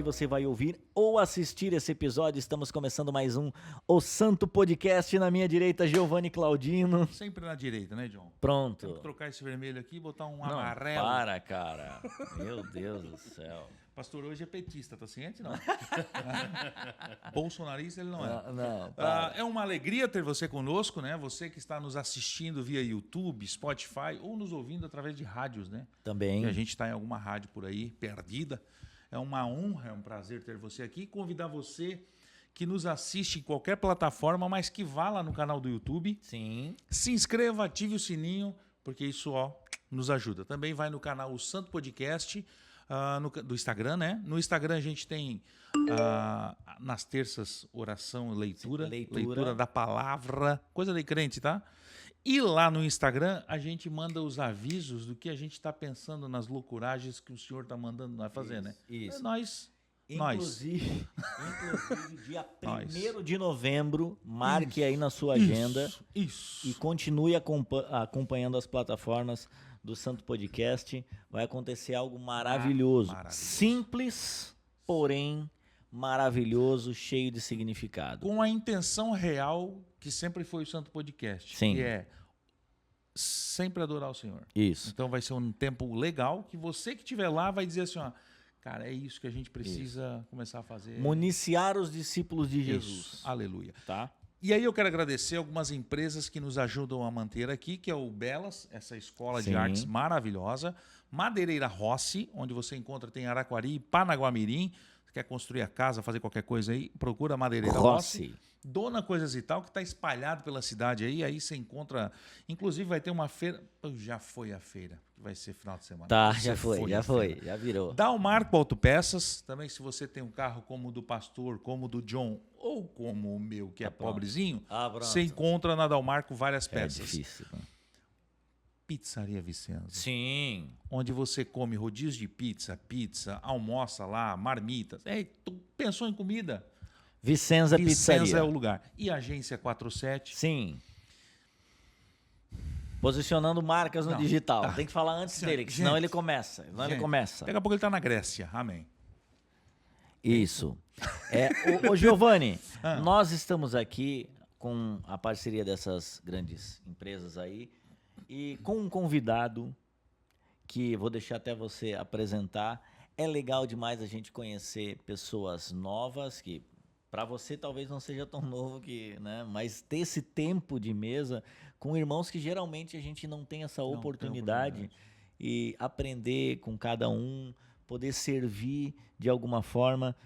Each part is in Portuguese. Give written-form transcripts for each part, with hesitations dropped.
você vai ouvir ou assistir esse episódio. Estamos começando mais um O Santo Podcast. Na minha direita, Giovanni Claudino. Sempre na direita, né, John? Pronto. Temos que trocar esse vermelho aqui e botar um Não, amarelo. para, cara. Meu Deus do céu. Pastor hoje é petista, tá ciente? Não. Bolsonarista ele não é. Não, É uma alegria ter você conosco, né? Você que está nos assistindo via YouTube, Spotify ou nos ouvindo através de rádios, né? Também. Que a gente está em alguma rádio por aí, perdida. É uma honra, é um prazer ter você aqui e convidar você que nos assiste em qualquer plataforma, mas que vá lá no canal do YouTube. Sim. Se inscreva, ative o sininho, porque isso nos ajuda. Também vai no canal O Santo Podcast, do Instagram, né? No Instagram a gente tem, nas terças, oração e leitura. Leitura da palavra, coisa de crente, tá? E lá no Instagram a gente manda os avisos do que a gente está pensando nas loucuragens que o senhor está mandando nós fazer, né? Isso. Inclusive, dia 1º de novembro, marque aí na sua agenda. Isso. E continue acompanhando as plataformas do Santo Podcast. Vai acontecer algo maravilhoso. Simples, porém maravilhoso, cheio de significado. Com a intenção real que sempre foi o Santo Podcast. Sim. Que é sempre adorar o Senhor. Isso. Então vai ser um tempo legal que você que estiver lá vai dizer assim, cara, é isso que a gente precisa começar a fazer. Municiar os discípulos de Jesus. Isso. Aleluia. Tá? E aí eu quero agradecer algumas empresas que nos ajudam a manter aqui, que é o Belas, essa escola de artes maravilhosa, Madeireira Rossi, onde você encontra, tem Araquari e Panaguamirim. Você quer construir a casa, fazer qualquer coisa aí, procura Madeireira Rossi. Dona Coisas e Tal, que está espalhado pela cidade aí você encontra, inclusive vai ter uma feira, já foi a feira, que vai ser final de semana. Tá, já virou. Dalmarco Autopeças, também se você tem um carro como o do pastor, como o do John, ou como o meu, que é pobrezinho, você encontra na Dalmarco várias peças. É difícil. Pizzaria Vicenza. Sim. Onde você come rodízio de pizza, almoça lá, marmitas. Tu pensou em comida? Vicenza Pizzaria. Vicenza é o lugar. E a Agência 47? Sim. Posicionando marcas no digital. Tá. Tem que falar antes dele, que senão ele começa. Daqui a pouco ele está na Grécia. Amém. Isso. Ô Giovanni, nós estamos aqui com a parceria dessas grandes empresas aí e com um convidado que vou deixar até você apresentar. É legal demais a gente conhecer pessoas novas que para você talvez não seja tão novo né? Mas ter esse tempo de mesa com irmãos que geralmente a gente não tem essa oportunidade e aprender com cada um, poder servir de alguma forma.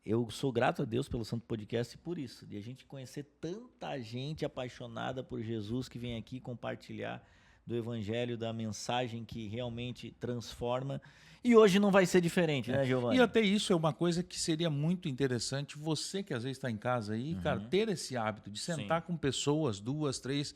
Eu sou grato a Deus pelo Santo Podcast por isso, de a gente conhecer tanta gente apaixonada por Jesus que vem aqui compartilhar do Evangelho, da mensagem que realmente transforma. E hoje não vai ser diferente, né, Giovanni? E até isso é uma coisa que seria muito interessante, você que às vezes está em casa aí, cara, ter esse hábito de sentar com pessoas, 2, 3...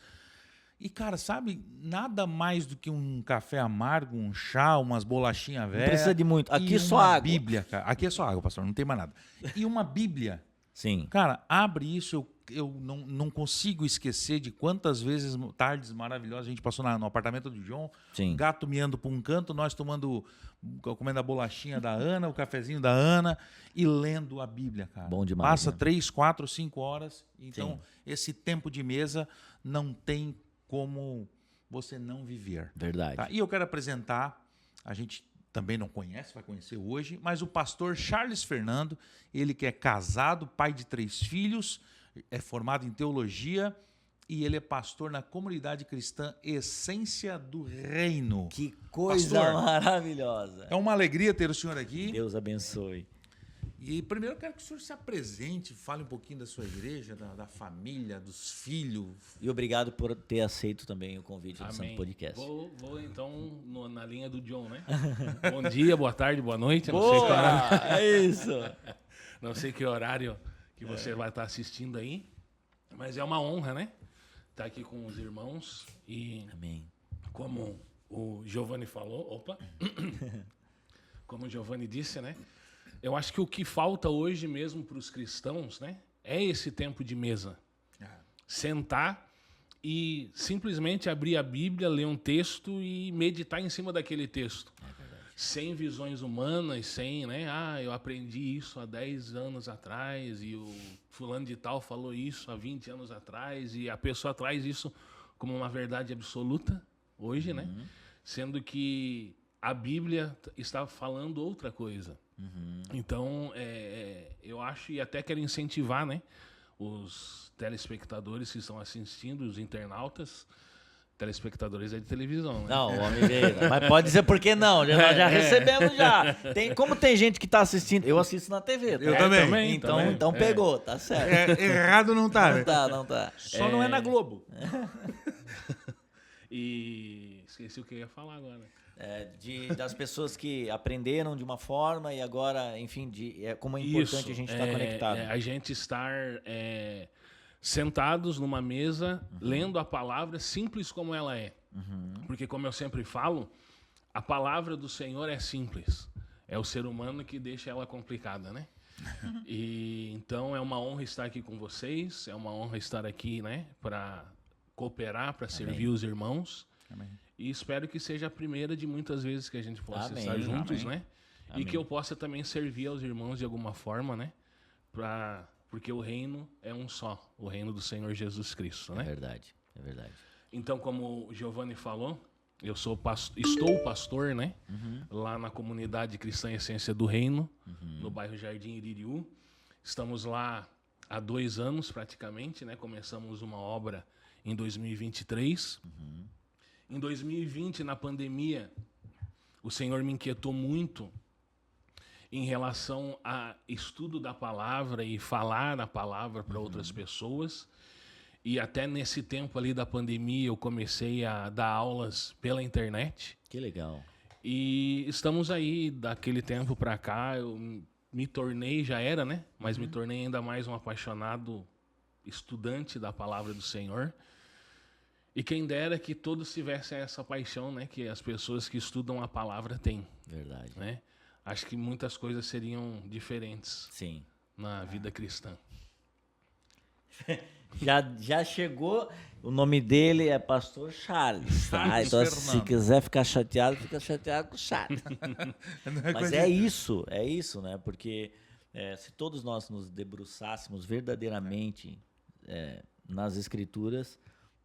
E, cara, sabe, nada mais do que um café amargo, um chá, umas bolachinhas velhas. Não precisa de muito. Aqui é só água. Bíblia, cara. Aqui é só água, pastor, não tem mais nada. E uma Bíblia. Sim. Cara, abre isso, eu não consigo esquecer de quantas vezes, tardes maravilhosas, a gente passou no apartamento do John, gato miando para um canto, nós comendo a bolachinha da Ana, o cafezinho da Ana e lendo a Bíblia, cara. Bom demais. Passa 3, 4, 5 horas. Então, esse tempo de mesa não tem como você não viver. Verdade. Tá? E eu quero apresentar, a gente também não conhece, vai conhecer hoje, mas o pastor Charles Fernando, ele que é casado, pai de 3 filhos, é formado em teologia e ele é pastor na comunidade cristã Essência do Reino. Que coisa maravilhosa. É uma alegria ter o senhor aqui. Deus abençoe. E primeiro eu quero que o senhor se apresente, fale um pouquinho da sua igreja, da família, dos filhos. E obrigado por ter aceito também o convite do Santo Podcast. Vou então na linha do John, né? Bom dia, boa tarde, boa noite. Boa, não sei que horário... É isso. Não sei que horário que você vai estar assistindo aí, mas é uma honra, né? Estar aqui com os irmãos e Amém. Como o Giovanni falou, como o Giovanni disse, né? Eu acho que o que falta hoje mesmo para os cristãos, né, é esse tempo de mesa. Sentar e simplesmente abrir a Bíblia, ler um texto e meditar em cima daquele texto. sem visões humanas, sem, né? Eu aprendi isso há 10 anos atrás e o fulano de tal falou isso há 20 anos atrás e a pessoa traz isso como uma verdade absoluta hoje, né? Sendo que a Bíblia está falando outra coisa. Então, eu acho e até quero incentivar, né, os telespectadores que estão assistindo, os internautas, telespectadores de televisão, né? Não, o homem veio. Mas pode dizer por que não. Nós já recebemos já. Como tem gente que está assistindo, eu assisto na TV. Tá? Eu também. Então pegou, tá certo. Errado não tá, né? Não tá. Só não é na Globo. E esqueci o que eu ia falar agora. Das pessoas que aprenderam de uma forma e agora, enfim, como é importante a gente estar conectado. A gente estar sentados numa mesa, lendo a palavra simples como ela é. Porque, como eu sempre falo, a palavra do Senhor é simples. É o ser humano que deixa ela complicada, né? E então é uma honra estar aqui com vocês, é uma honra estar aqui, né, para cooperar, para servir os irmãos. Amém. E espero que seja a primeira de muitas vezes que a gente possa estar juntos, né? Amém. E que eu possa também servir aos irmãos de alguma forma, né? Porque o reino é um só, o reino do Senhor Jesus Cristo, né? É verdade. Então, como o Giovanni falou, eu estou pastor, né? Lá na comunidade Cristã Essência do Reino, no bairro Jardim Iririú. Estamos lá há 2 anos praticamente, né? Começamos uma obra em 2023. Em 2020, na pandemia, o Senhor me inquietou muito em relação a estudo da palavra e falar a palavra para outras pessoas. E até nesse tempo ali da pandemia, eu comecei a dar aulas pela internet. Que legal. E estamos aí, daquele tempo para cá, eu me tornei, já era, né? Mas me tornei ainda mais um apaixonado estudante da palavra do Senhor. E quem dera que todos tivessem essa paixão, né, que as pessoas que estudam a palavra têm. Verdade. Né? Acho que muitas coisas seriam diferentes. Sim. Na vida cristã. Já chegou, o nome dele é Pastor Charles. Tá? Então, se quiser ficar chateado, fica chateado com o Charles. Mas é isso, né? Porque se todos nós nos debruçássemos verdadeiramente nas Escrituras,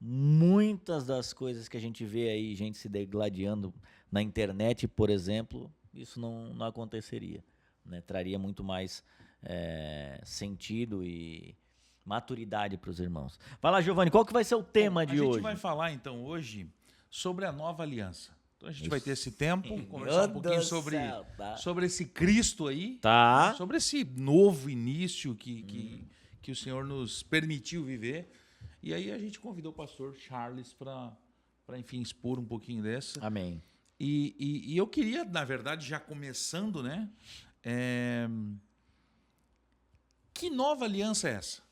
muitas das coisas que a gente vê aí, gente se degladiando na internet, por exemplo, isso não aconteceria. Né? Traria muito mais sentido e maturidade para os irmãos. Vai lá, Giovanni, qual que vai ser o tema de hoje? A gente vai falar, então, hoje sobre a nova aliança. Então, a gente vai ter esse tempo, conversar um pouquinho sobre esse Cristo aí, sobre esse novo início que o Senhor nos permitiu viver. E aí a gente convidou o pastor Charles para enfim, expor um pouquinho dessa. Amém. E eu queria, na verdade, já começando, né? Que nova aliança é essa?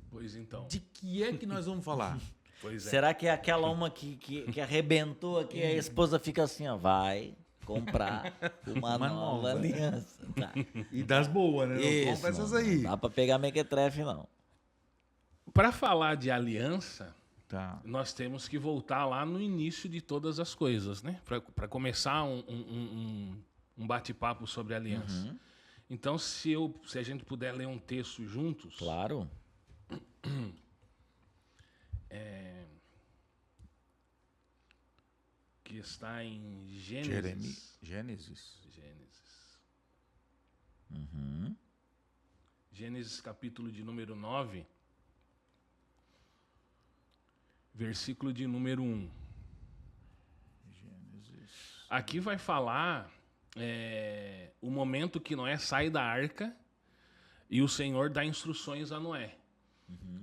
Pois então. De que é que nós vamos falar? Pois é. Será que é aquela uma que arrebentou aqui e a esposa fica assim, ó, vai comprar uma nova aliança. Tá. E das boas, né? Isso, não compra essas aí. Não dá para pegar mequetrefe, não. Para falar de aliança, nós temos que voltar lá no início de todas as coisas, né? Para começar um bate-papo sobre aliança. Então, se a gente puder ler um texto juntos... Claro. Que está em Gênesis. Gênesis, capítulo de número 9, versículo de número 1. Aqui vai falar o momento que Noé sai da arca e o Senhor dá instruções a Noé.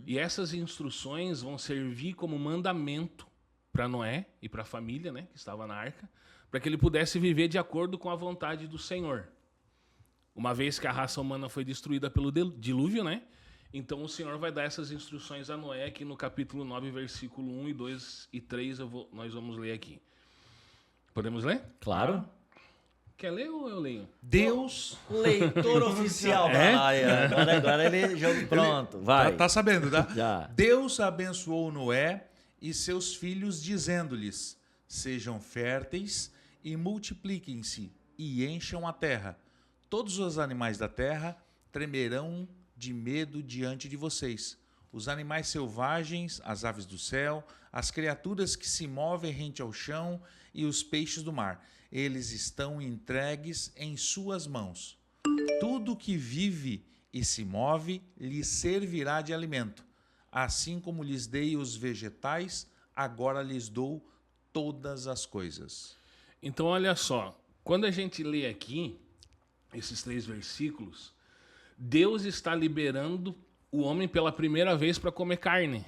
E essas instruções vão servir como mandamento para Noé e para a família, né, que estava na arca, para que ele pudesse viver de acordo com a vontade do Senhor. Uma vez que a raça humana foi destruída pelo dilúvio, né? Então o Senhor vai dar essas instruções a Noé aqui no capítulo 9, versículo 1 e 2 e 3, nós vamos ler aqui. Podemos ler? Claro. Quer ler ou eu leio? Deus... Leitor oficial. Agora ele jogo pronto. Vai. Tá sabendo, tá? Já. Deus abençoou Noé e seus filhos, dizendo-lhes: sejam férteis e multipliquem-se e encham a terra. Todos os animais da terra tremerão de medo diante de vocês. Os animais selvagens, as aves do céu, as criaturas que se movem rente ao chão e os peixes do mar. Eles estão entregues em suas mãos. Tudo que vive e se move lhes servirá de alimento. Assim como lhes dei os vegetais, agora lhes dou todas as coisas. Então, olha só. Quando a gente lê aqui esses 3 versículos, Deus está liberando o homem pela primeira vez para comer carne.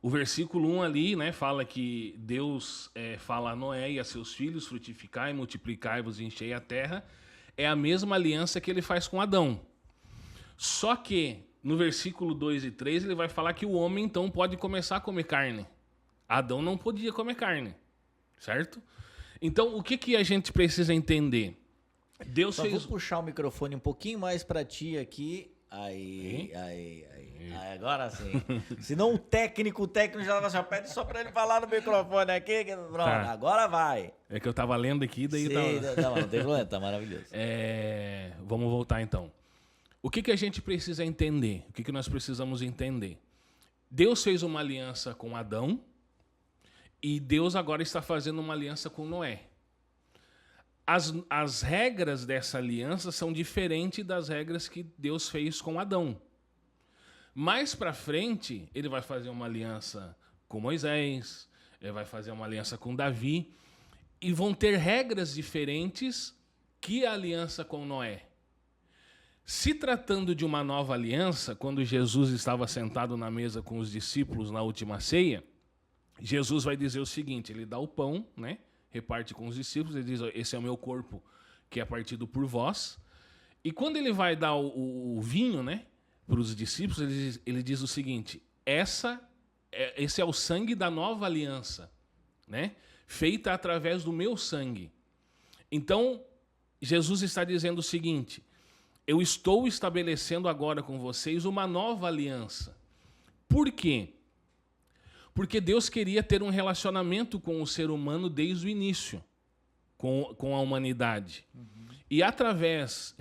O versículo 1 ali, né, fala que Deus fala a Noé e a seus filhos: frutificai, multiplicai-vos e enchei a terra. É a mesma aliança que ele faz com Adão. Só que no versículo 2 e 3 ele vai falar que o homem então pode começar a comer carne. Adão não podia comer carne, certo? Então o que a gente precisa entender? Deus Só vou puxar o microfone um pouquinho mais para ti aqui. Aí, agora sim. Senão o técnico já dava pede só para ele falar no microfone aqui. Pronto, Tá. Agora vai. É que eu tava lendo aqui, daí tava... Não tem problema, tá maravilhoso. Vamos voltar então. O que a gente precisa entender? O que nós precisamos entender? Deus fez uma aliança com Adão e Deus agora está fazendo uma aliança com Noé. As regras dessa aliança são diferentes das regras que Deus fez com Adão. Mais para frente, ele vai fazer uma aliança com Moisés, ele vai fazer uma aliança com Davi, e vão ter regras diferentes que a aliança com Noé. Se tratando de uma nova aliança, quando Jesus estava sentado na mesa com os discípulos na última ceia, Jesus vai dizer o seguinte: ele dá o pão, né? Reparte com os discípulos, ele diz: esse é o meu corpo que é partido por vós. E quando ele vai dar o vinho, né, para os discípulos, ele diz o seguinte: esse é o sangue da nova aliança, né, feita através do meu sangue. Então, Jesus está dizendo o seguinte: eu estou estabelecendo agora com vocês uma nova aliança. Por quê? Porque Deus queria ter um relacionamento com o ser humano desde o início, com a humanidade. Uhum. E através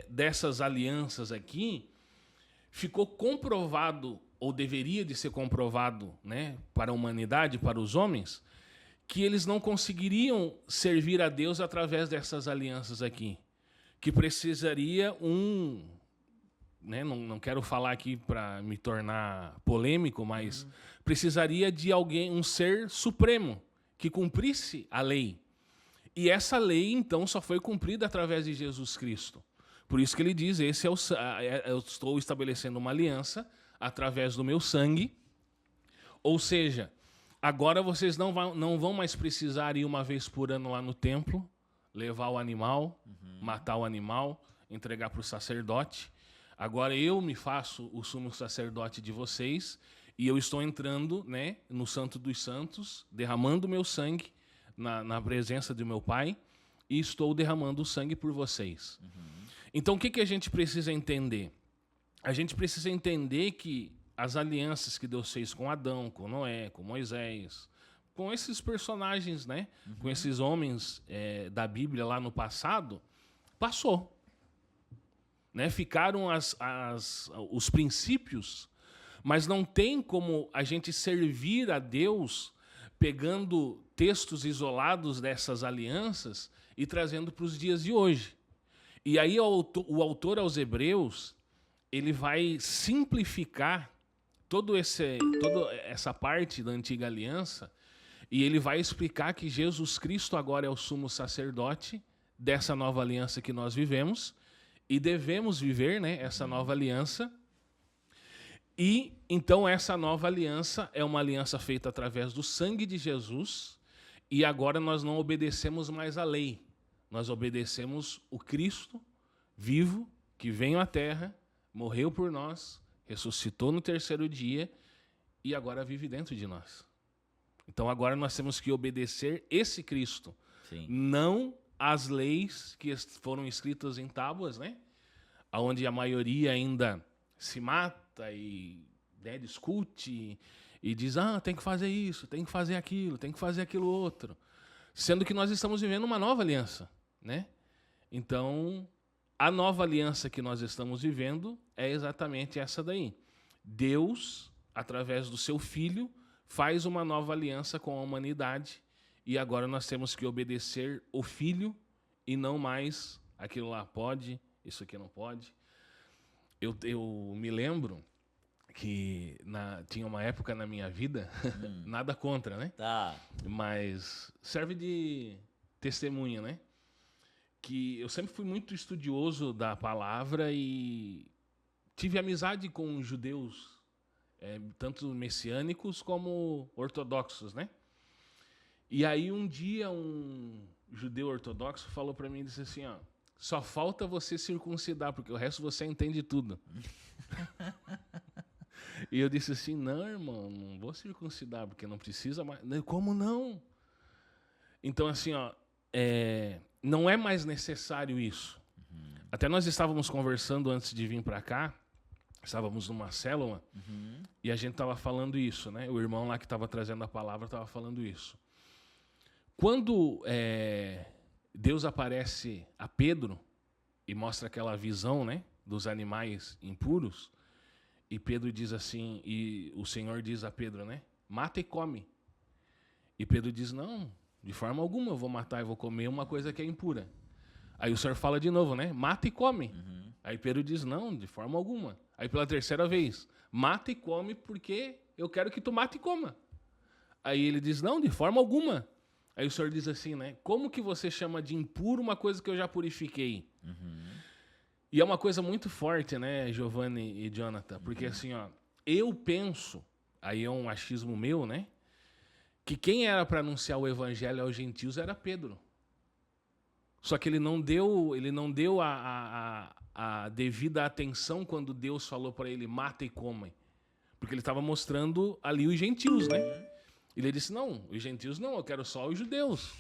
dessas alianças aqui, ficou comprovado, ou deveria de ser comprovado, né, para a humanidade, para os homens, que eles não conseguiriam servir a Deus através dessas alianças aqui. Que precisaria né, não quero falar aqui para me tornar polêmico, mas precisaria de alguém, um ser supremo, que cumprisse a lei. E essa lei, então, só foi cumprida através de Jesus Cristo. Por isso que ele diz: eu estou estabelecendo uma aliança através do meu sangue. Ou seja, agora vocês não vão mais precisar ir uma vez por ano lá no templo, levar o animal, matar o animal, entregar para o sacerdote. Agora eu me faço o sumo sacerdote de vocês e eu estou entrando, né, no Santo dos Santos, derramando meu sangue na presença do meu Pai, e estou derramando o sangue por vocês. Então o que a gente precisa entender? A gente precisa entender que as alianças que Deus fez com Adão, com Noé, com Moisés, com esses personagens, né, com esses homens da Bíblia lá no passado, passou. Né? Ficaram os princípios, mas não tem como a gente servir a Deus pegando textos isolados dessas alianças e trazendo para os dias de hoje. E aí o autor aos Hebreus, ele vai simplificar toda essa parte da antiga aliança, e ele vai explicar que Jesus Cristo agora é o sumo sacerdote dessa nova aliança que nós vivemos, e devemos viver, né, essa nova aliança. E então essa nova aliança é uma aliança feita através do sangue de Jesus, e agora nós não obedecemos mais a lei. Nós obedecemos o Cristo vivo, que veio à terra, morreu por nós, ressuscitou no terceiro dia e agora vive dentro de nós. Então agora nós temos que obedecer esse Cristo. Sim. Não as leis que foram escritas em tábuas, né? Onde a maioria ainda se mata e, né, discute e diz: tem que fazer isso, tem que fazer aquilo outro. Sendo que nós estamos vivendo uma nova aliança, né? Então, a nova aliança que nós estamos vivendo é exatamente essa daí. Deus, através do seu Filho, faz uma nova aliança com a humanidade e agora nós temos que obedecer o Filho e não mais aquilo lá pode, isso aqui não pode. Eu me lembro que tinha uma época na minha vida, nada contra, né? Tá. Mas serve de testemunha, né? Que eu sempre fui muito estudioso da palavra e tive amizade com judeus, tanto messiânicos como ortodoxos, né? E aí um dia um judeu ortodoxo falou para mim e disse assim, ó, só falta você circuncidar, porque o resto você entende tudo. E eu disse assim, não, irmão, não vou circuncidar, porque não precisa mais. Como não? Então, assim, ó, não é mais necessário isso. Até nós estávamos conversando antes de vir para cá, estávamos numa célula, e a gente estava falando isso, né? O irmão lá que estava trazendo a palavra estava falando isso. Quando Deus aparece a Pedro e mostra aquela visão, né, dos animais impuros, e Pedro diz assim, e o Senhor diz a Pedro, né, mata e come. E Pedro diz, não, de forma alguma eu vou matar e vou comer uma coisa que é impura. Aí o Senhor fala de novo, né, mata e come. Aí Pedro diz, não, de forma alguma. Aí pela terceira vez, mata e come porque eu quero que tu mate e coma. Aí ele diz, não, de forma alguma. Aí o Senhor diz assim, né, como que você chama de impuro uma coisa que eu já purifiquei? E é uma coisa muito forte, né, Giovanni e Jonathan, porque assim, ó, eu penso, aí é um achismo meu, né, que quem era para anunciar o evangelho aos gentios era Pedro. Só que ele não deu a devida atenção quando Deus falou para ele, mata e come. Porque ele estava mostrando ali os gentios, né? Ele disse, não, os gentios não, eu quero só os judeus.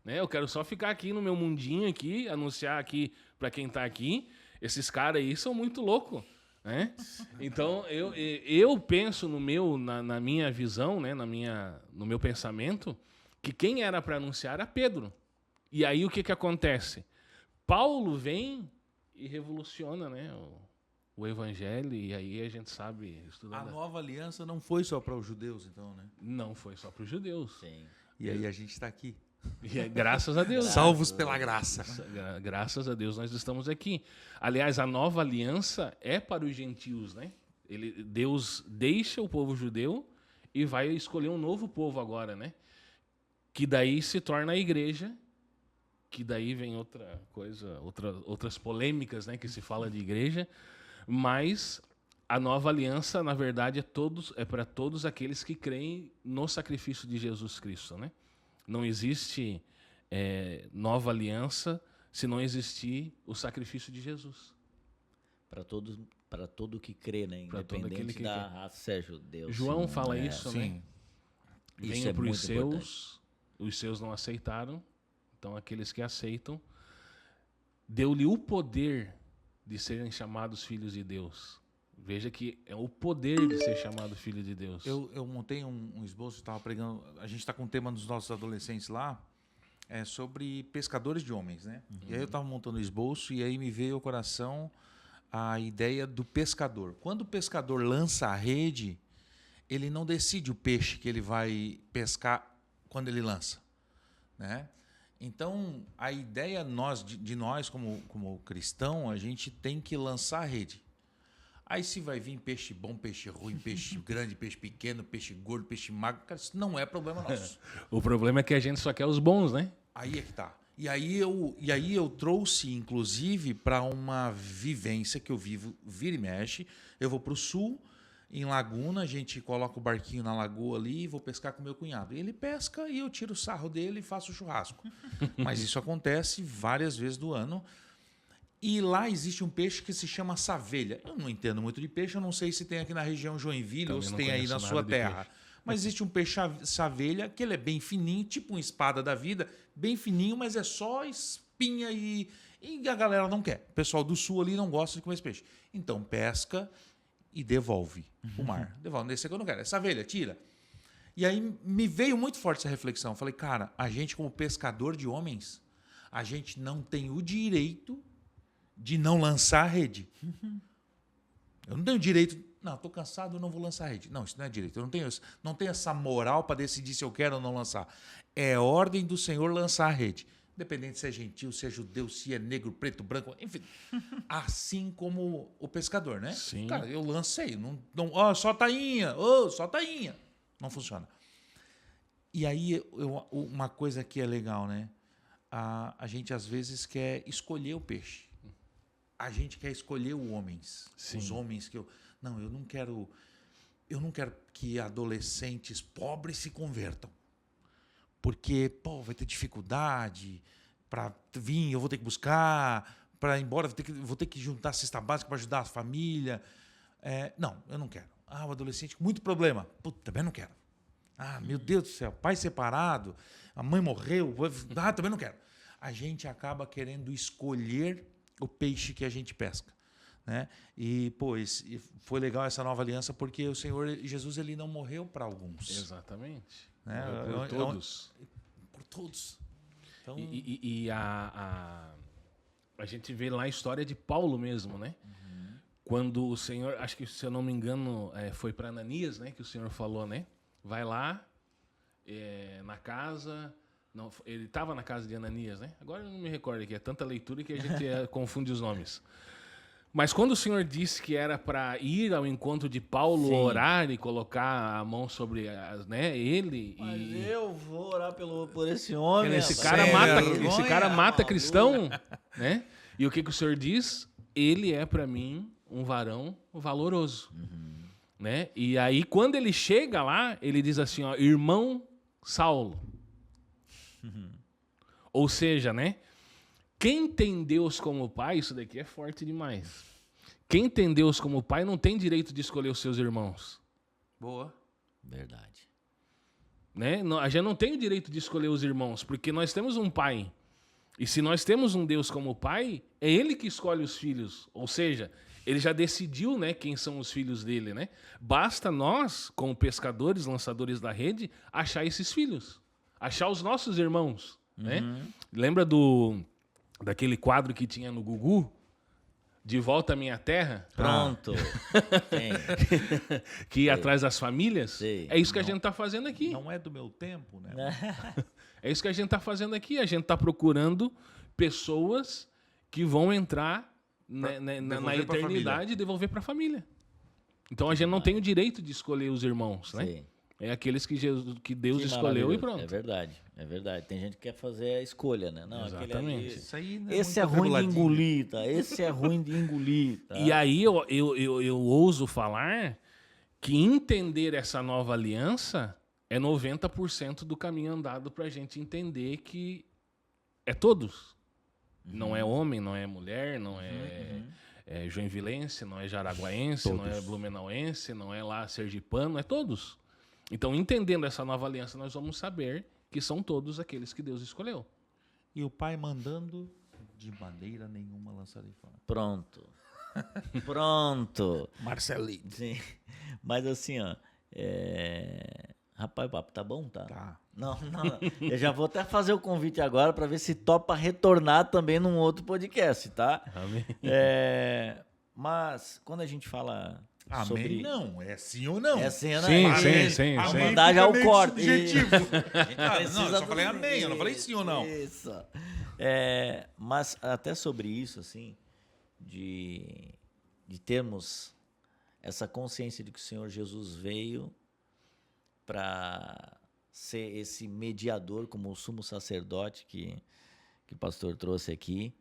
Né? Eu quero só ficar aqui no meu mundinho aqui, anunciar aqui para quem está aqui. Esses caras aí são muito loucos. Né? Então, eu penso na minha visão, né? No meu pensamento, que quem era para anunciar era Pedro. E aí o que acontece? Paulo vem e revoluciona, né, o evangelho, e aí a gente sabe... A nova aliança não foi só para os judeus, então, né? Não foi só para os judeus. Sim. E aí a gente está aqui. E graças a Deus. Salvos pela graça. Graças a Deus nós estamos aqui. Aliás, a nova aliança é para os gentios, né? Deus deixa o povo judeu e vai escolher um novo povo agora, né? Que daí se torna a igreja, que daí vem outra coisa, outras polêmicas, né? Que se fala de igreja, mas a nova aliança, na verdade, é para todos aqueles que creem no sacrifício de Jesus Cristo, né? Não existe nova aliança se não existir o sacrifício de Jesus. Para todo que crê, né? Independente da raça, seja judeu. João fala isso, sim. né? Venha para os seus não aceitaram, então aqueles que aceitam, deu-lhe o poder de serem chamados filhos de Deus. Veja que é o poder de ser chamado filho de Deus. Eu montei um esboço, estava pregando. A gente está com o tema dos nossos adolescentes lá, sobre pescadores de homens, né? E aí eu estava montando o esboço e aí me veio ao coração a ideia do pescador. Quando o pescador lança a rede, ele não decide o peixe que ele vai pescar quando ele lança, né? Então, a ideia de nós como cristão, a gente tem que lançar a rede. Aí se vai vir peixe bom, peixe ruim, peixe grande, peixe pequeno, peixe gordo, peixe magro, cara, isso não é problema nosso. O problema é que a gente só quer os bons, né? Aí é que tá. E aí eu trouxe, inclusive, para uma vivência que eu vivo, vira e mexe. Eu vou para o sul, em Laguna, a gente coloca o barquinho na lagoa ali e vou pescar com meu cunhado. E ele pesca e eu tiro o sarro dele e faço o churrasco. Mas isso acontece várias vezes do ano. E lá existe um peixe que se chama savelha. Eu não entendo muito de peixe, eu não sei se tem aqui na região Joinville também ou se tem aí na sua terra. Mas existe um peixe savelha que ele é bem fininho, tipo uma espada da vida, bem fininho, mas é só espinha e a galera não quer. O pessoal do sul ali não gosta de comer esse peixe. Então pesca e devolve o mar. Devolve, nesse aqui eu não quero. É savelha, tira. E aí me veio muito forte essa reflexão. Falei, cara, a gente como pescador de homens, a gente não tem o direito de não lançar a rede. Eu não tenho direito... Não, estou cansado, eu não vou lançar a rede. Não, isso não é direito. Eu não tenho essa moral para decidir se eu quero ou não lançar. É ordem do Senhor lançar a rede. Independente se é gentil, se é judeu, se é negro, preto, branco, enfim. Assim como o pescador, né? Sim. Cara, eu lancei. Só tainha. Só tainha. Não funciona. E aí, uma coisa que é legal, né? A gente, às vezes, quer escolher o peixe. A gente quer escolher os homens. Sim. Os homens que eu... Não, eu não quero que adolescentes pobres se convertam. Porque, vai ter dificuldade para vir, eu vou ter que buscar, para ir embora, vou ter que juntar a cesta básica para ajudar a família. Não, eu não quero. O adolescente com muito problema. Também não quero. Meu Deus do céu, pai separado, a mãe morreu, também não quero. A gente acaba querendo escolher o peixe que a gente pesca. Né? E foi legal essa nova aliança porque o Senhor Jesus ele não morreu para alguns. Exatamente. Né? Por todos. Por todos. Então... E a gente vê lá a história de Paulo mesmo, né? Quando o Senhor, acho que se eu não me engano, foi para Ananias, né? Que o Senhor falou, né? Vai lá na casa... Não, ele estava na casa de Ananias, né? Agora eu não me recordo aqui, é tanta leitura que a gente confunde os nomes. Mas quando o Senhor disse que era para ir ao encontro de Paulo, sim, orar e colocar a mão sobre ele... Mas eu vou orar por esse homem. Esse cara mata cristão, né? E o que o Senhor diz? Ele é para mim um varão valoroso. Né? E aí, quando ele chega lá, ele diz assim, irmão Saulo. Ou seja, né? Quem tem Deus como pai, isso daqui é forte demais. Quem tem Deus como pai não tem direito de escolher os seus irmãos. Boa. Verdade. Né? A gente não tem o direito de escolher os irmãos, porque nós temos um pai. E se nós temos um Deus como pai, é ele que escolhe os filhos. Ou seja, ele já decidiu, né, quem são os filhos dele. Né? Basta nós, como pescadores, lançadores da rede, achar esses filhos. Achar os nossos irmãos. Né? Lembra daquele quadro que tinha no Gugu? De Volta à Minha Terra? Pronto. Que ia atrás das famílias? Sei. É isso que a gente está fazendo aqui. Não é do meu tempo, né? É isso que a gente está fazendo aqui. A gente está procurando pessoas que vão entrar na eternidade e devolver para a família. Então a gente não tem o direito de escolher os irmãos, né? Sim. É aqueles que Deus escolheu e pronto. É verdade. Tem gente que quer fazer a escolha, né? Não, exatamente. Isso aí esse é ruim de engolir, tá? Esse é ruim de engolir. Tá? E aí eu ouso falar que entender essa nova aliança é 90% do caminho andado para a gente entender que é todos. Não é homem, não é mulher, não é joinvilense, não é jaraguaense, todos. Não é blumenauense, não é lá sergipano, é todos. Então, entendendo essa nova aliança, nós vamos saber que são todos aqueles que Deus escolheu. E o pai mandando, de maneira nenhuma lançarei fora. Pronto. Marcelito. Sim. Mas assim, rapaz, o papo tá bom, tá? Tá. Não. Eu já vou até fazer o convite agora para ver se topa retornar também num outro podcast, tá? Amém. Mas quando a gente fala... Amém sobre... não, é sim ou não? É sim ou não? Sim. Mandar já o corte. Não, eu só falei amém, eu não falei sim ou não. Isso. Mas até sobre isso, assim, de termos essa consciência de que o Senhor Jesus veio para ser esse mediador, como o sumo sacerdote que o pastor trouxe aqui,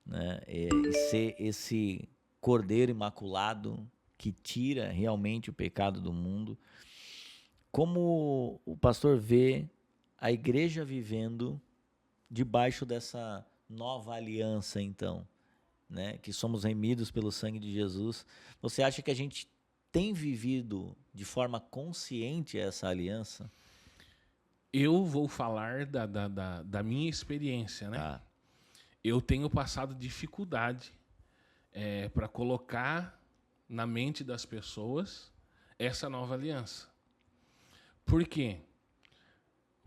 né? E ser esse cordeiro imaculado que tira realmente o pecado do mundo. Como o pastor vê a igreja vivendo debaixo dessa nova aliança, então, né? Que somos remidos pelo sangue de Jesus. Você acha que a gente tem vivido de forma consciente essa aliança? Eu vou falar da minha experiência, né? Tá. Eu tenho passado dificuldade para colocar na mente das pessoas essa nova aliança. Por quê?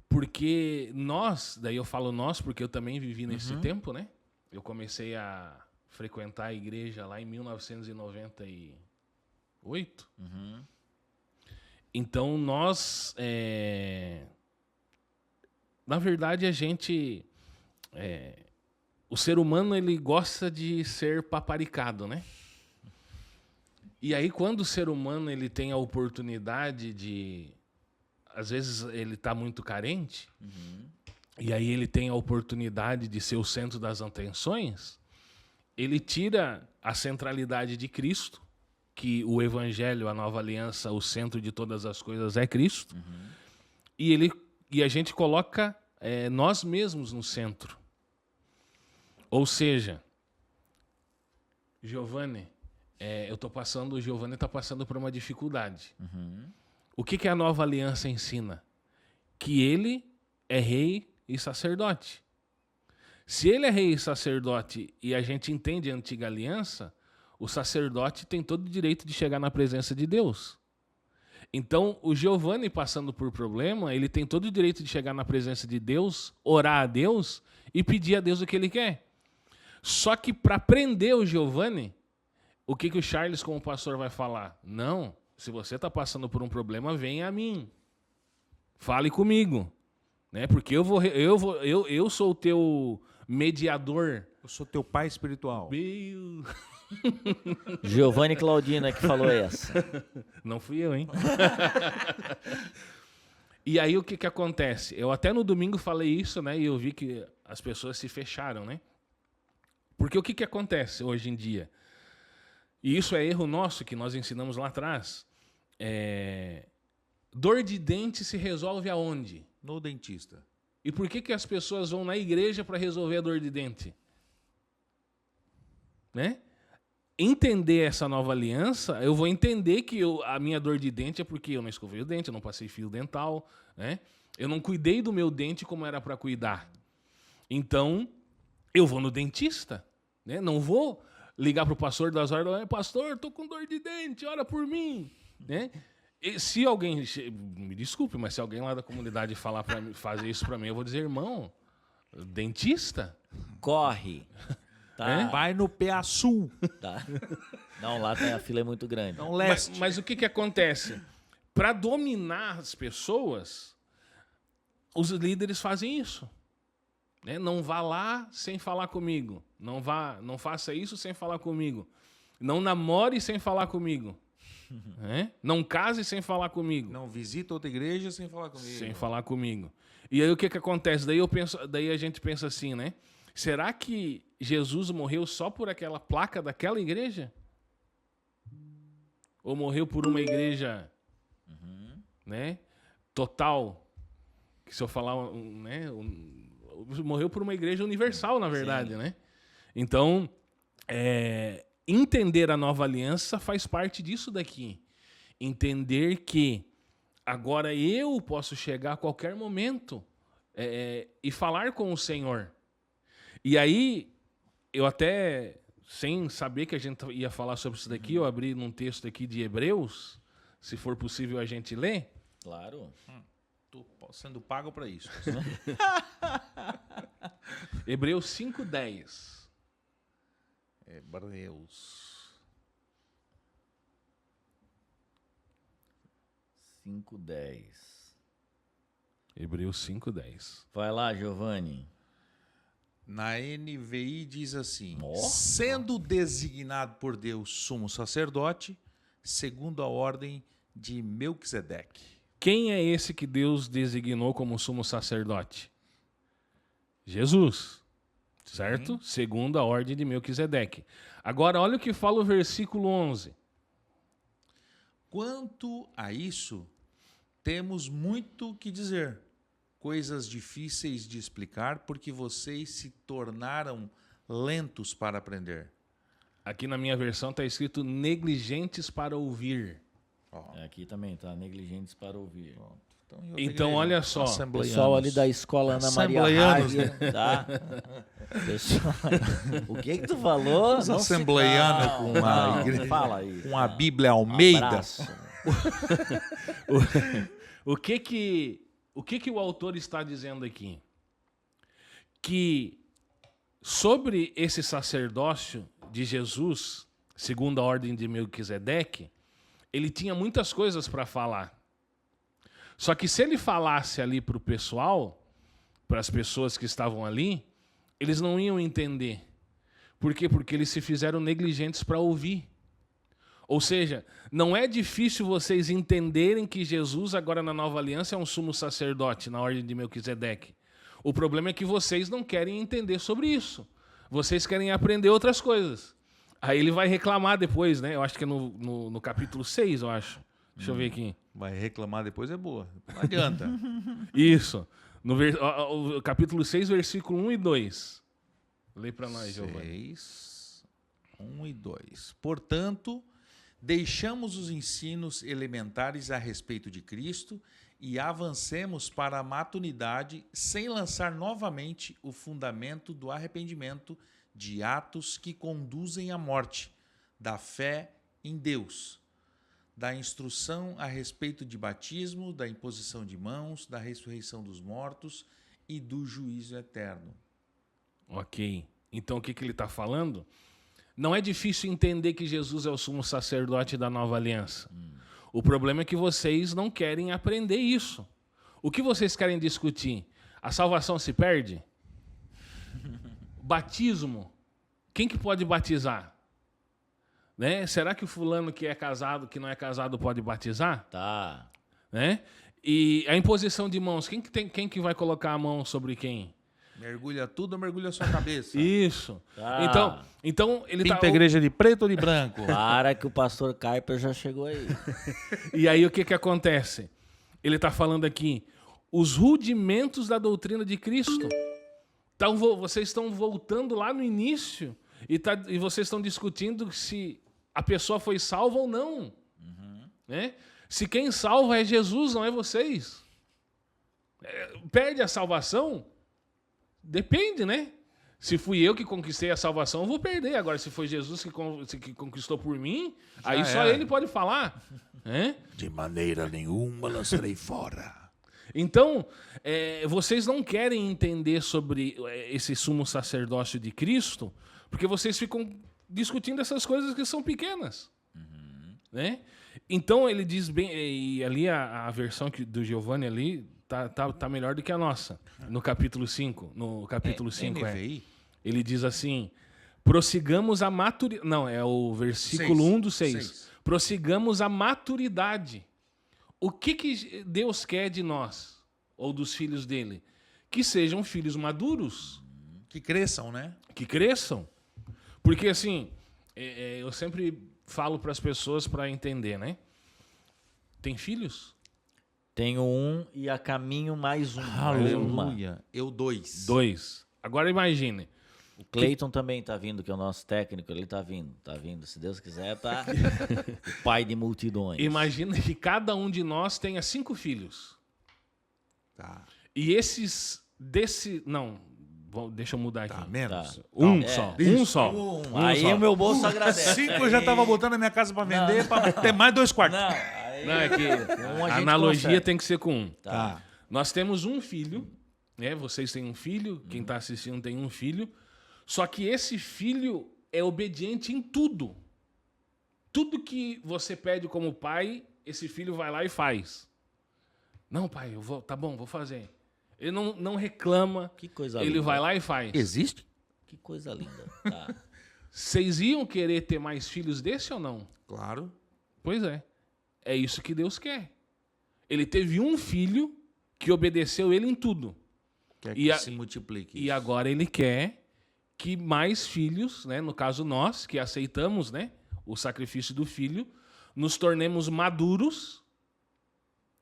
Porque nós, daí eu falo nós porque eu também vivi nesse tempo, né? Eu comecei a frequentar a igreja lá em 1998. Então nós, na verdade a gente, o ser humano ele gosta de ser paparicado, né? E aí quando o ser humano ele tem a oportunidade de, às vezes ele está muito carente, e aí ele tem a oportunidade de ser o centro das atenções, ele tira a centralidade de Cristo, que o Evangelho, a Nova Aliança, o centro de todas as coisas é Cristo, e a gente coloca nós mesmos no centro. Ou seja, Giovanni, o Giovanni está passando por uma dificuldade. O que a Nova Aliança ensina? Que ele é rei e sacerdote. Se ele é rei e sacerdote e a gente entende a antiga aliança, o sacerdote tem todo o direito de chegar na presença de Deus. Então, o Giovanni passando por problema, ele tem todo o direito de chegar na presença de Deus, orar a Deus e pedir a Deus o que ele quer. Só que para prender o Giovanni, o que o Charles como pastor vai falar? Não, se você está passando por um problema, venha a mim. Fale comigo. Né? Porque eu sou o teu mediador. Eu sou teu pai espiritual. Giovanni Claudina que falou essa. Não fui eu, hein? E aí o que acontece? Eu até no domingo falei isso, né? E eu vi que as pessoas se fecharam, né? Porque o que acontece hoje em dia? E isso é erro nosso que nós ensinamos lá atrás. Dor de dente se resolve aonde? No dentista. E por que as pessoas vão na igreja para resolver a dor de dente? Né? Entender essa nova aliança, eu vou entender que a minha dor de dente é porque eu não escovei o dente, eu não passei fio dental, né? Eu não cuidei do meu dente como era para cuidar. Então, eu vou no dentista, né? Não vou ligar para o pastor das horas, pastor, estou com dor de dente, ora por mim, né? E se alguém, me desculpe, mas se alguém lá da comunidade falar para mim, fazer isso para mim, eu vou dizer, irmão, dentista? Corre. Tá. Vai no PA Sul. Tá. Não, lá a fila é muito grande. Não, leste. Mas o que acontece? Para dominar as pessoas, os líderes fazem isso. Né? Não vá lá sem falar comigo. Não faça isso sem falar comigo. Não namore sem falar comigo. Não case sem falar comigo. Não visita outra igreja sem falar comigo. Sem falar comigo. E aí o que acontece? Daí a gente pensa assim, né? Será que Jesus morreu só por aquela placa daquela igreja? Ou morreu por uma igreja né, total? Que se eu falar, né, morreu por uma igreja universal, na verdade, né? Então, entender a nova aliança faz parte disso daqui. Entender que agora eu posso chegar a qualquer momento e falar com o Senhor. E aí, eu até, sem saber que a gente ia falar sobre isso daqui, eu abri num texto aqui de Hebreus, se for possível a gente ler. Claro. Tô sendo pago para isso. Hebreus 5:10. Hebreus 5:10. Hebreus 5:10. Vai lá, Giovanni. Na NVI diz assim: Nossa. Sendo designado por Deus sumo sacerdote, segundo a ordem de Melquisedeque. Quem é esse que Deus designou como sumo sacerdote? Jesus, certo? Segundo a ordem de Melquisedeque. Agora, olha o que fala o versículo 11. Quanto a isso, temos muito que dizer, coisas difíceis de explicar, porque vocês se tornaram lentos para aprender. Aqui na minha versão está escrito negligentes para ouvir. Aqui também tá, negligentes para ouvir. Então, olha só. Pessoal ali da escola Ana Maria Raia, tá? Pessoal, o que tu falou? Os assembleianos com uma igreja, fala aí, com a Bíblia Almeida. Abraço. O que o autor está dizendo aqui? Que sobre esse sacerdócio de Jesus, segundo a ordem de Melquisedeque, ele tinha muitas coisas para falar. Só que se ele falasse ali para o pessoal, para as pessoas que estavam ali, eles não iam entender. Por quê? Porque eles se fizeram negligentes para ouvir. Ou seja, não é difícil vocês entenderem que Jesus, agora na nova aliança, é um sumo sacerdote na ordem de Melquisedeque. O problema é que vocês não querem entender sobre isso. Vocês querem aprender outras coisas. Aí ele vai reclamar depois, né? Eu acho que é no capítulo 6, eu acho. Deixa eu ver aqui. Vai reclamar depois é boa. Não adianta. Isso. O capítulo 6, versículo 1 e 2. Lê para nós, Giovanni. 6, 1 e 2. Portanto, deixamos os ensinos elementares a respeito de Cristo e avancemos para a maturidade sem lançar novamente o fundamento do arrependimento de atos que conduzem à morte, da fé em Deus, da instrução a respeito de batismo, da imposição de mãos, da ressurreição dos mortos e do juízo eterno. Ok. Então o que ele está falando? Não é difícil entender que Jesus é o sumo sacerdote da nova aliança. O problema é que vocês não querem aprender isso. O que vocês querem discutir? A salvação se perde? Batismo. Quem que pode batizar? Né? Será que o fulano que é casado, que não é casado, pode batizar? Tá. Né? E a imposição de mãos. Quem que vai colocar a mão sobre quem? Mergulha tudo ou mergulha sua cabeça? Isso. Tá. Então ele Pinta tá... a igreja de preto ou de branco? Para que o pastor Kuiper já chegou aí. E aí o que acontece? Ele está falando aqui, os rudimentos da doutrina de Cristo. Então, vocês estão voltando lá no início e vocês estão discutindo se a pessoa foi salva ou não. Né? Se quem salva é Jesus, não é vocês. Perde a salvação? Depende, né? Se fui eu que conquistei a salvação, eu vou perder. Agora, se foi Jesus que conquistou por mim, aí só ele pode falar. Né? De maneira nenhuma lançarei fora. Então, vocês não querem entender sobre esse sumo sacerdócio de Cristo, porque vocês ficam discutindo essas coisas que são pequenas. Né? Então, ele diz bem, e ali a versão do Giovanni ali tá melhor do que a nossa, no capítulo 5. No capítulo 5, ele diz assim, prossigamos a maturidade... Não, é o versículo 1 do 6. Prossigamos a maturidade. O que Deus quer de nós, ou dos filhos dele? Que sejam filhos maduros. Que cresçam, né? Que cresçam. Porque, assim, eu sempre falo para as pessoas para entender, né? Tem filhos? Tenho um e a caminho mais um. Aleluia. Eu 2. 2. Agora imagine. O Cleiton também tá vindo, que é o nosso técnico. Ele tá vindo. Se Deus quiser, tá o pai de multidões. Imagina que cada um de nós tenha 5 filhos. Tá. E não, deixa eu mudar aqui. Tá, menos. Tá. Um só. Aí só. o meu bolso agradece. 5 eu já tava botando na minha casa para vender, para ter mais 2 quartos. Não, aí Não, é que a a gente analogia consegue. tem que ser com 1. Tá. Nós temos um filho, né? Vocês têm um filho, quem está assistindo tem um filho. Só que esse filho é obediente em tudo. Tudo que você pede como pai, esse filho vai lá e faz. Não, pai, tá bom, vou fazer. Ele não reclama, Que coisa ele linda. vai lá e faz. Existe? Que coisa linda. Tá. Vocês iam querer ter mais filhos desse ou não? Claro. Pois é. É isso que Deus quer. Ele teve um filho que obedeceu ele em tudo. Quer E que se multiplique. E agora ele quer que mais filhos, né, no caso nós, que aceitamos, né, o sacrifício do filho, nos tornemos maduros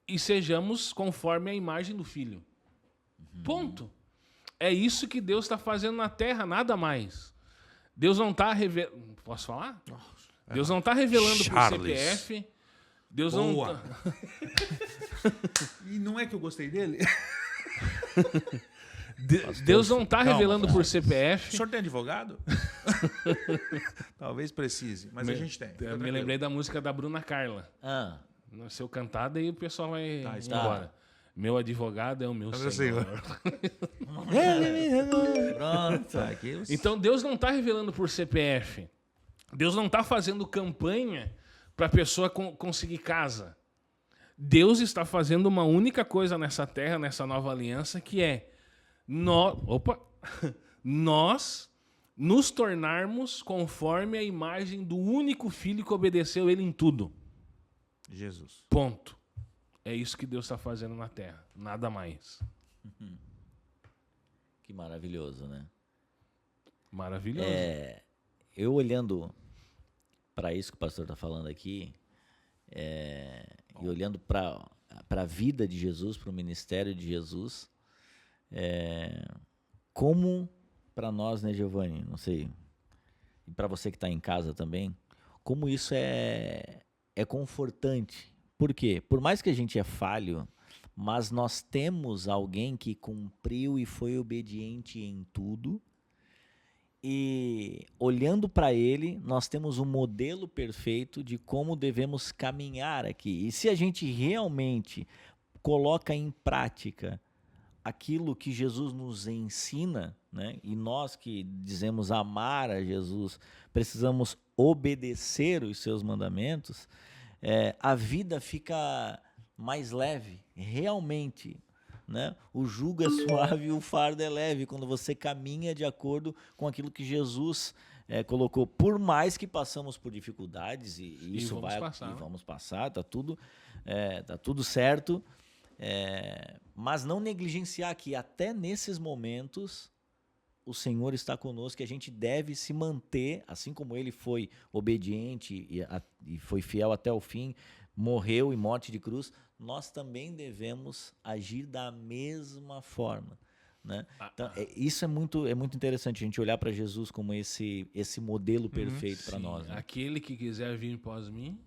e sejamos conforme a imagem do filho. Ponto. É isso que Deus está fazendo na Terra, nada mais. Deus não está revelando... Posso falar? Deus não está revelando por Charles. CPF. Deus Boa. não... E não é que eu gostei dele? Deus não está calma, revelando por O CPF. senhor tem advogado? Talvez precise, mas a gente tem. Eu me lembrei da música da Bruna Carla. Se eu cantar, daí o pessoal vai está. embora. Meu advogado é o meu Senhor. Pronto. Então Deus não está revelando por CPF. Deus não está fazendo campanha para a pessoa conseguir casa. Deus está fazendo uma única coisa nessa terra, nessa nova aliança, que é nós nos tornarmos conforme a imagem do único filho que obedeceu ele em tudo. Jesus. Ponto. É isso que Deus está fazendo na terra. Nada mais. Que maravilhoso, né? Maravilhoso. Eu olhando para isso que o pastor está falando aqui, e olhando para a vida de Jesus, para o ministério de Jesus, como para nós, né, Giovanni? Não sei, e para você que está em casa também, como isso é confortante. Por quê? Por mais que a gente é falho, mas nós temos alguém que cumpriu e foi obediente em tudo. E olhando para ele, nós temos um modelo perfeito de como devemos caminhar aqui. E se a gente realmente coloca em prática aquilo que Jesus nos ensina, né? E nós que dizemos amar a Jesus, precisamos obedecer os seus mandamentos, a vida fica mais leve, realmente. Né? O jugo é suave e o fardo é leve quando você caminha de acordo com aquilo que Jesus colocou. Por mais que passamos por dificuldades e isso vamos passar, tá tudo certo, mas não negligenciar que até nesses momentos o Senhor está conosco, que a gente deve se manter, assim como ele foi obediente e foi fiel até o fim, morreu em morte de cruz, nós também devemos agir da mesma forma. Né? Então, isso é muito interessante, a gente olhar para Jesus como esse modelo perfeito para nós. Né? Aquele que quiser vir após mim,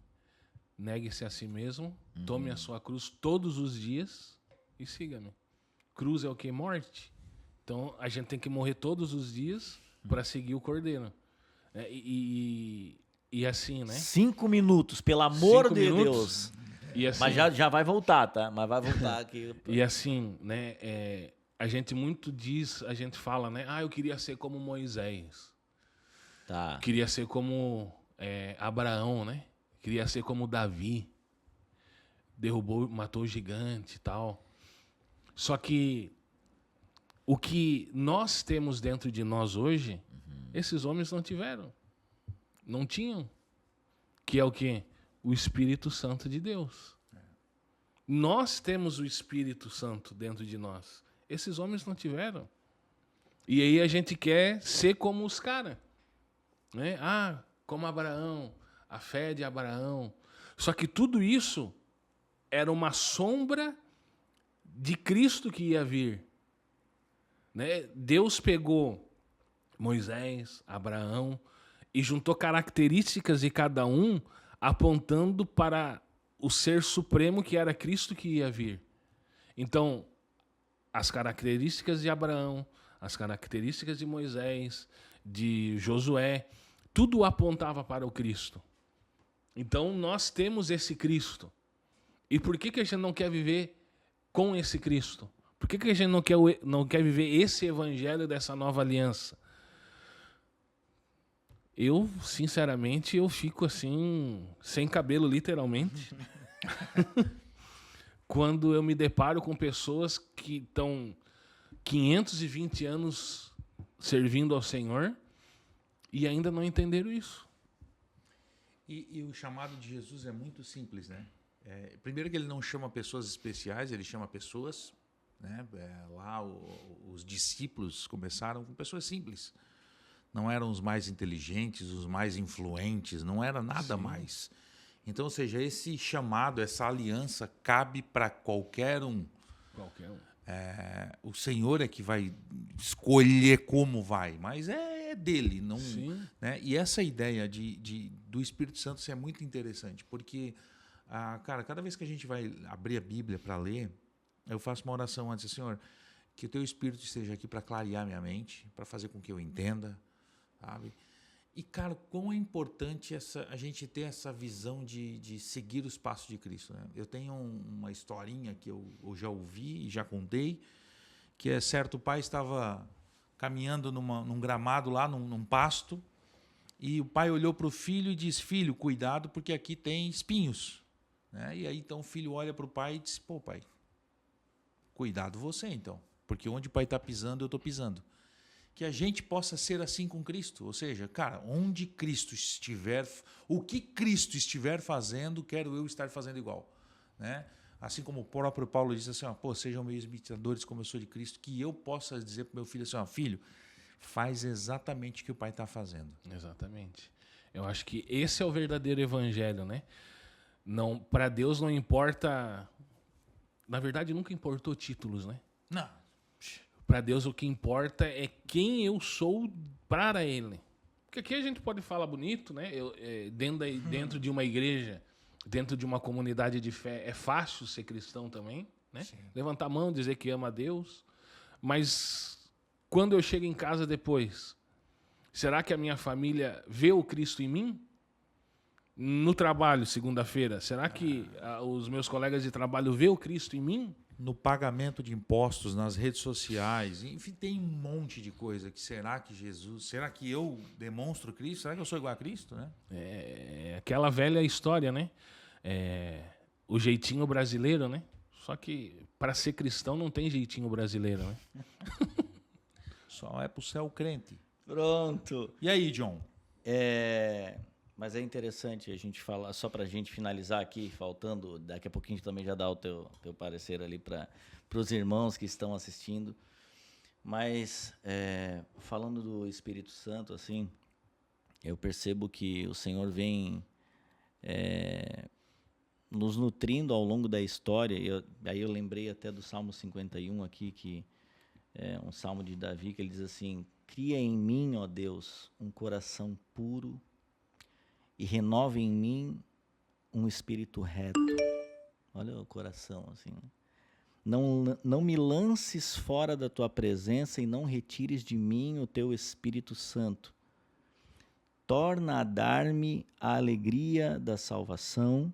negue-se a si mesmo, tome a sua cruz todos os dias e siga-me. Cruz é o que? Morte. Então, a gente tem que morrer todos os dias para seguir o Cordeiro. E assim, né? 5 minutos, pelo amor de Deus. E assim, mas já vai voltar, tá? Mas vai voltar aqui. E assim, né? A gente a gente fala, né? Eu queria ser como Moisés. Tá. Queria ser como Abraão, né? Queria ser como Davi. Matou o gigante e tal. Só que o que nós temos dentro de nós hoje, esses homens não tiveram. Não tinham. Que é o quê? O Espírito Santo de Deus. Nós temos o Espírito Santo dentro de nós. Esses homens não tiveram. E aí a gente quer ser como os caras. Né? Como Abraão, a fé de Abraão. Só que tudo isso era uma sombra de Cristo que ia vir. Né? Deus pegou Moisés, Abraão e juntou características de cada um, apontando para o ser supremo que era Cristo que ia vir. Então, as características de Abraão, as características de Moisés, de Josué, tudo apontava para o Cristo. Então, nós temos esse Cristo. E por que a gente não quer viver com esse Cristo? Por que a gente não quer viver esse evangelho dessa nova aliança? Eu, sinceramente, eu fico assim, sem cabelo, literalmente, quando eu me deparo com pessoas que estão 520 anos servindo ao Senhor e ainda não entenderam isso. E o chamado de Jesus é muito simples, né? Primeiro que ele não chama pessoas especiais, ele chama pessoas, né? Lá os discípulos começaram com pessoas simples. Não eram os mais inteligentes, os mais influentes, não era nada mais. Então, ou seja, esse chamado, essa aliança cabe para qualquer um. Qualquer um. O Senhor é que vai escolher como vai, mas é dele. Não, né? E essa ideia do Espírito Santo é muito interessante, porque, cara, cada vez que a gente vai abrir a Bíblia para ler, eu faço uma oração antes, Senhor, que o Teu Espírito esteja aqui para clarear minha mente, para fazer com que eu entenda, sabe? E, cara, quão é importante a gente ter essa visão de seguir os passos de Cristo, né? Eu tenho uma historinha que eu já ouvi e já contei, que é certo pai estava caminhando num gramado lá, num pasto, e o pai olhou para o filho e disse: filho, cuidado porque aqui tem espinhos. Né? E aí então o filho olha para o pai e diz: pô, pai, cuidado você então, porque onde o pai está pisando, eu estou pisando. Que a gente possa ser assim com Cristo. Ou seja, cara, onde Cristo estiver, o que Cristo estiver fazendo, quero eu estar fazendo igual. Né? Assim como o próprio Paulo diz assim, ó, pô, sejam meus imitadores como eu sou de Cristo, que eu possa dizer para o meu filho assim, ó, filho, faz exatamente o que o pai está fazendo. Exatamente. Eu acho que esse é o verdadeiro evangelho, né? Não, para Deus não importa... Na verdade, nunca importou títulos, né? Não. Para Deus o que importa é quem eu sou para Ele. Porque aqui a gente pode falar bonito, né? Dentro de uma igreja, dentro de uma comunidade de fé, é fácil ser cristão também, né? Sim. Levantar a mão, dizer que ama a Deus. Mas quando eu chego em casa depois, será que a minha família vê o Cristo em mim? No trabalho, segunda-feira, será que os meus colegas de trabalho vê o Cristo em mim? No pagamento de impostos, nas redes sociais, enfim, tem um monte de coisa que será que eu demonstro Cristo? Será que eu sou igual a Cristo, né? É aquela velha história, né? O jeitinho brasileiro, né? Só que para ser cristão não tem jeitinho brasileiro, né? Só é pro céu crente. Pronto. E aí, John? Mas é interessante a gente falar, só para a gente finalizar aqui, faltando, daqui a pouquinho a gente também já dá o teu parecer ali para os irmãos que estão assistindo. Mas, falando do Espírito Santo, assim, eu percebo que o Senhor vem nos nutrindo ao longo da história. Aí eu lembrei até do Salmo 51 aqui, que é um salmo de Davi, que ele diz assim: cria em mim, ó Deus, um coração puro e renova em mim um espírito reto. Olha o coração, assim. Não me lances fora da tua presença e não retires de mim o teu Espírito Santo. Torna a dar-me a alegria da salvação.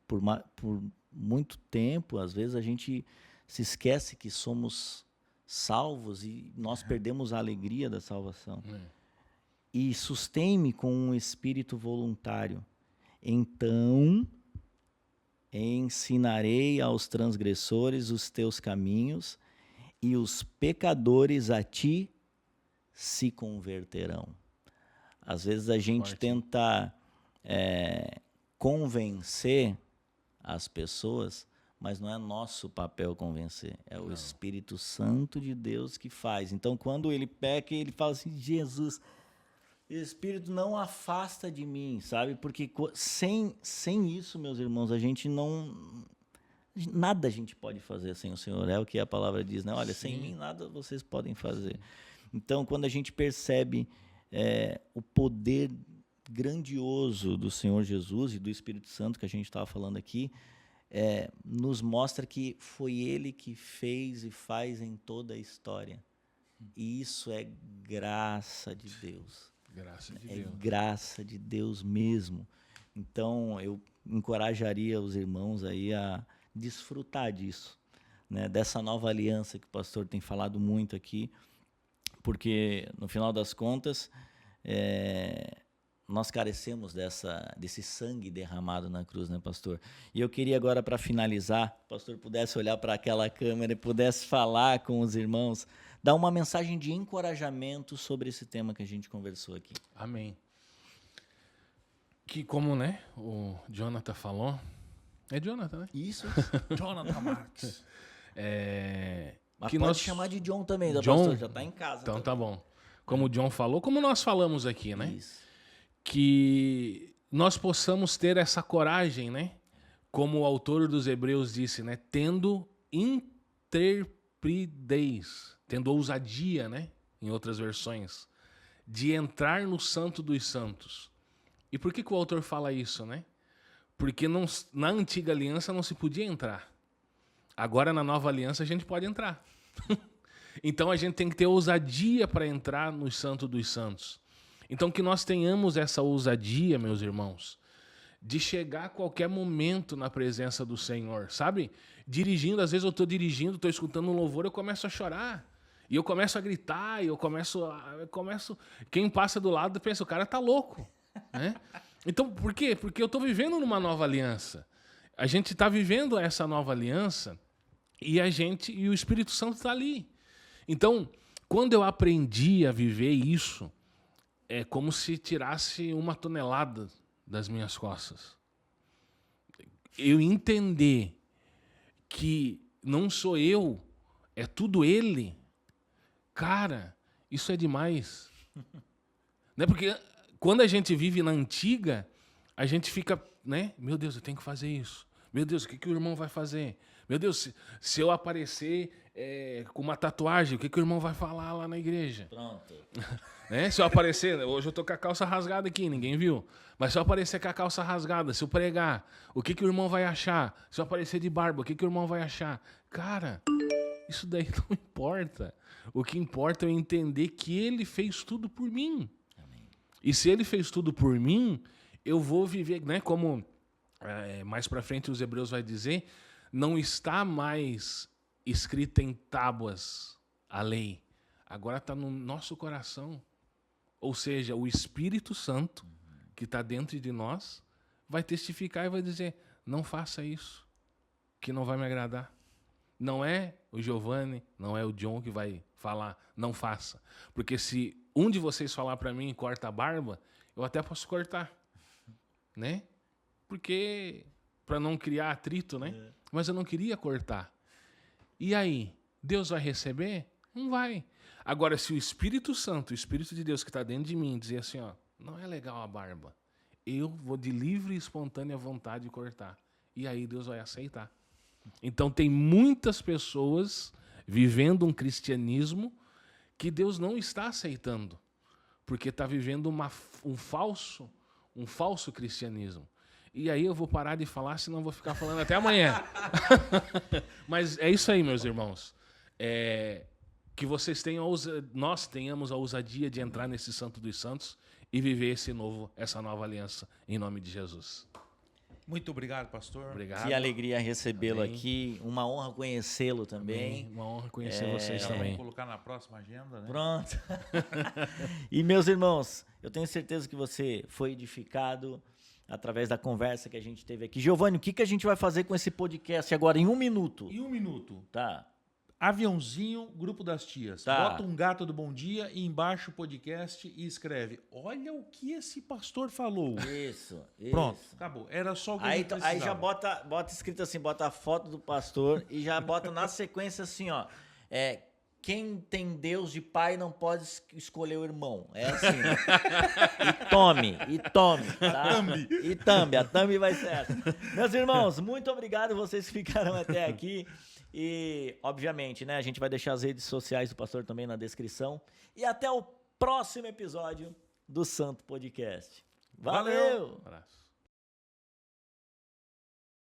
Por muito tempo, às vezes a gente se esquece que somos salvos e nós perdemos a alegria da salvação. E sustém-me com um espírito voluntário. Então ensinarei aos transgressores os teus caminhos, e os pecadores a ti se converterão. Às vezes a gente tenta convencer as pessoas, mas não é nosso papel convencer, é o Espírito Santo de Deus que faz. Então, quando ele peca, ele fala assim: Jesus, o Espírito não afasta de mim, sabe? Porque sem isso, meus irmãos, a gente não... Nada a gente pode fazer sem o Senhor, é o que a palavra diz, né? Olha, sem mim nada vocês podem fazer. Então, quando a gente percebe o poder grandioso do Senhor Jesus e do Espírito Santo que a gente estava falando aqui, nos mostra que foi Ele que fez e faz em toda a história. E isso é graça de Deus. Graça de Deus. Graça de Deus mesmo. Então, eu encorajaria os irmãos aí a desfrutar disso, né? Dessa nova aliança que o pastor tem falado muito aqui, porque, no final das contas, nós carecemos desse sangue derramado na cruz, né, pastor? E eu queria agora, para finalizar, o pastor pudesse olhar para aquela câmera e pudesse falar com os irmãos, dar uma mensagem de encorajamento sobre esse tema que a gente conversou aqui. Amém. Que como, né, o Jonathan falou... É Jonathan, né? Isso. Jonathan Marques. Mas que pode chamar de John também, John, pastor, já está em casa. Então também. tá bom. Como o John falou, como nós falamos aqui, né? Isso. Que nós possamos ter essa coragem, né? Como o autor dos Hebreus disse, né? Tendo intrepidez, tendo ousadia, né? Em outras versões, de entrar no Santo dos Santos. E por que o autor fala isso, né? Porque na antiga aliança não se podia entrar. Agora, na nova aliança, a gente pode entrar. Então, a gente tem que ter ousadia para entrar no Santo dos Santos. Então, que nós tenhamos essa ousadia, meus irmãos, de chegar a qualquer momento na presença do Senhor, sabe? Dirigindo, às vezes eu estou dirigindo, estou escutando um louvor, eu começo a chorar. E eu começo a gritar, e eu começo... Quem passa do lado pensa, o cara tá louco, né? Então, por quê? Porque eu estou vivendo numa nova aliança. A gente está vivendo essa nova aliança e o Espírito Santo está ali. Então, quando eu aprendi a viver isso, é como se tirasse 1 tonelada das minhas costas. Eu entender que não sou eu, é tudo Ele. Cara, isso é demais. Né? Porque quando a gente vive na antiga, a gente fica, né? Meu Deus, eu tenho que fazer isso. Meu Deus, o que o irmão vai fazer? Meu Deus, se eu aparecer com uma tatuagem, o que o irmão vai falar lá na igreja? Pronto. Né? Se eu aparecer, hoje eu tô com a calça rasgada aqui, ninguém viu. Mas se eu aparecer com a calça rasgada, se eu pregar, o que o irmão vai achar? Se eu aparecer de barba, o que o irmão vai achar? Cara, isso daí não importa. O que importa é eu entender que Ele fez tudo por mim. Amém. E se Ele fez tudo por mim, eu vou viver, né? Como mais para frente os Hebreus vai dizer, não está mais escrita em tábuas a lei. Agora está no nosso coração. Ou seja, o Espírito Santo, que está dentro de nós, vai testificar e vai dizer, não faça isso, que não vai me agradar. Não é o Giovanni, não é o John que vai falar, não faça. Porque se um de vocês falar para mim, corta a barba, eu até posso cortar, né? Porque, para não criar atrito, né? Mas eu não queria cortar. E aí, Deus vai receber? Não vai. Agora, se o Espírito Santo, o Espírito de Deus que está dentro de mim, dizer assim, ó, não é legal a barba, eu vou de livre e espontânea vontade cortar. E aí Deus vai aceitar. Então tem muitas pessoas vivendo um cristianismo que Deus não está aceitando, porque está vivendo um falso cristianismo. E aí eu vou parar de falar, senão eu vou ficar falando até amanhã. Mas é isso aí, meus irmãos. Que nós tenhamos a ousadia de entrar nesse Santo dos Santos e viver essa nova aliança, em nome de Jesus. Muito obrigado, pastor. Obrigado. Que alegria recebê-lo aqui. Uma honra conhecê-lo também. Uma honra conhecer vocês também. Vamos colocar na próxima agenda, né? Pronto. E, meus irmãos, eu tenho certeza que você foi edificado através da conversa que a gente teve aqui. Giovanni, o que a gente vai fazer com esse podcast agora em 1 minuto? Em 1 minuto. Tá. Aviãozinho, Grupo das Tias. Tá. Bota um gato do Bom Dia e embaixo o podcast e escreve. Olha o que esse pastor falou. Isso. Pronto, acabou. Era só o que a gente precisava. Aí já bota escrito assim, bota a foto do pastor e já bota na sequência assim, ó. Quem tem Deus de pai não pode escolher o irmão. É assim. E tome, tá? E thumb. A thumb vai ser essa. Meus irmãos, muito obrigado vocês que ficaram até aqui. E, obviamente, né, a gente vai deixar as redes sociais do pastor também na descrição. E até o próximo episódio do Santo Podcast. Valeu! Um abraço.